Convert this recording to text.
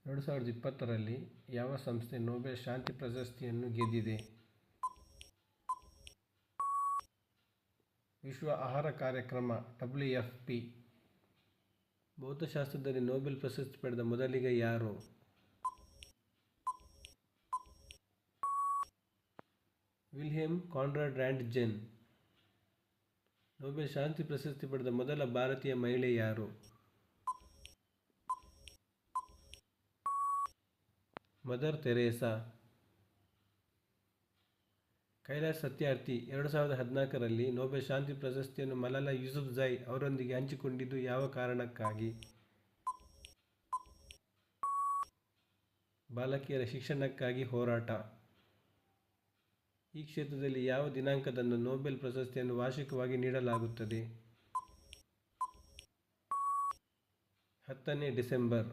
2020ರಲ್ಲಿ ಯಾವ ಸಂಸ್ಥೆ ನೊಬೆಲ್ ಶಾಂತಿ ಪ್ರಶಸ್ತಿಯನ್ನು ಗೆದ್ದಿದೆ? ವಿಶ್ವ ಆಹಾರ ಕಾರ್ಯಕ್ರಮ WFP. ಭೌತಶಾಸ್ತ್ರದಲ್ಲಿ ನೊಬೆಲ್ ಪ್ರಶಸ್ತಿ ಪಡೆದ ಮೊದಲಿಗ ಯಾರು? Wilhelm Conrad Roentgen. ನೊಬೆಲ್ ಶಾಂತಿ ಪ್ರಶಸ್ತಿ ಪಡೆದ ಮೊದಲ ಭಾರತೀಯ ಮಹಿಳೆ ಯಾರು? Mother Teresa. ಕೈಲಾಶ್ ಸತ್ಯಾರ್ಥಿ 2014ರಲ್ಲಿ ನೊಬೆಲ್ ಶಾಂತಿ ಪ್ರಶಸ್ತಿಯನ್ನು ಮಲಾಲಾ ಯೂಸುಫ್ಜಾಯಿ ಅವರೊಂದಿಗೆ ಹಂಚಿಕೊಂಡಿದ್ದು ಯಾವ ಕಾರಣಕ್ಕಾಗಿ? ಬಾಲಕಿಯರ ಶಿಕ್ಷಣಕ್ಕಾಗಿ ಹೋರಾಟ. ಈ ಕ್ಷೇತ್ರದಲ್ಲಿ ಯಾವ ದಿನಾಂಕದಂದು ನೊಬೆಲ್ ಪ್ರಶಸ್ತಿಯನ್ನು ವಾರ್ಷಿಕವಾಗಿ ನೀಡಲಾಗುತ್ತದೆ? 10ನೇ ಡಿಸೆಂಬರ್.